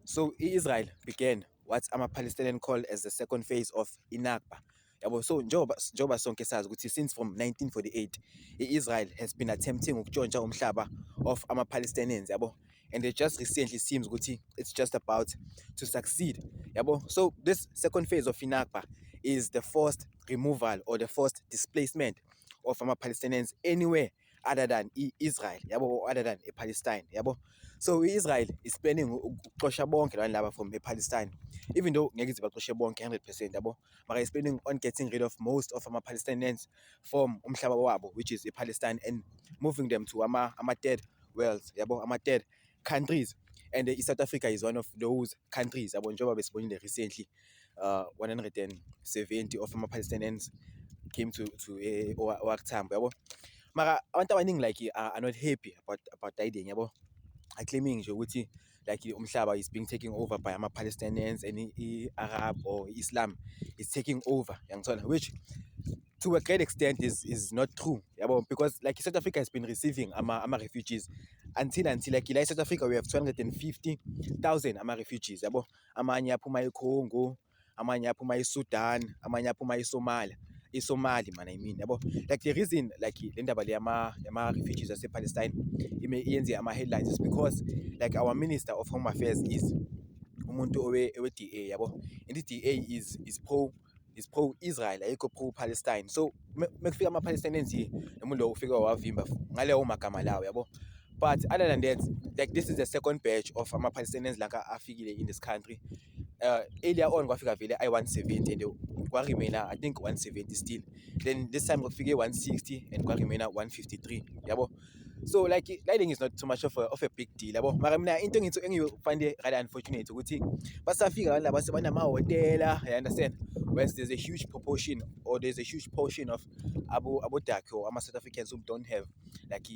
So Israel began what ama-Palestinian call as the second phase of Inakba. Yabo, so njengoba sonke sazi ukuthi since from 1948 Israel has been attempting ukutshontsha umhlaba of ama-Palestinians, yabo, and it just recently seems ukuthi it's just about to succeed, yabo. So this second phase of Inakba is the forced removal or the forced displacement of ama-Palestinians anywhere other than Israel, yabo, or other than Palestine, yabo. So Israel is planning ukuxosha bonke abantu laba from Palestine, even though ngeke ize baxoshe bonke 100%, yabo, mara is planning on getting rid of most of ama-Palestinians from umhlaba wabo, which is Palestine, and moving them to third worlds, yabo, third countries. And South Africa is one of those countries, yabo, njengoba besibonile recently 170 of ama-Palestinians came to Waktambo, yabo. Mara abantu abaningi like are not happy about that idea, yabo. I claiming nje ukuthi like umhlaba is being taken over by ama-Palestinians and Arab or Islam is taking over, which to a great extent is not true, yabo, because like South Africa has been receiving ama refugees until like South Africa we have 250,000 ama-refugees, yabo. Amanye aphuma eCongo, amanye aphuma eSudan, amanye aphuma eSomali, man, I mean, yabo. Like the reason like le ndaba le yama-refugees ase-Palestine yenze ama-headlines is because like our Minister of Home Affairs is umuntu owe-DA, yabo, and i-DA is pro-Israel, ayikho pro-Palestine. So mekufika ama-Palestinians umuntu lo ufika wavimba ngalewo magama lawo, yabo. But other than that, like this is the second batch of ama-Palestinians like afikile in this country. Earlier on kwafika vele i-170 and kwaremaina I think 170 still, then this time kwafike 160 and kwaremaina 153, yabo. So like lighting is not too much of a big deal, yabo. Mara mina into engiyifinde rather unfortunate ukuthi basafika abantu laba sebanamahhotela, you understand, whereas there's a huge proportion or there's a huge portion of abo-Daki or ama-South Africans who don't have like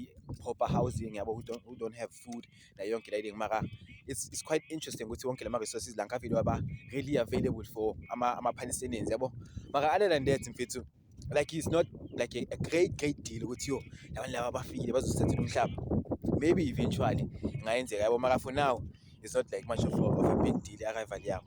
proper housing, yabo, who don't have food na yonke lighting. Mara it's quite interesting ukuthi wonke lama resources la ngavele waba really available for ama-Palestinians, yabo. Mara other than that mfethu, like it's not like a great deal ukuthi yo labantu laba bafikile bazosithathela umhlaba. Maybe eventually ingayenzeka, yabo, mara for now it's not like much of a big deal arrival yabo.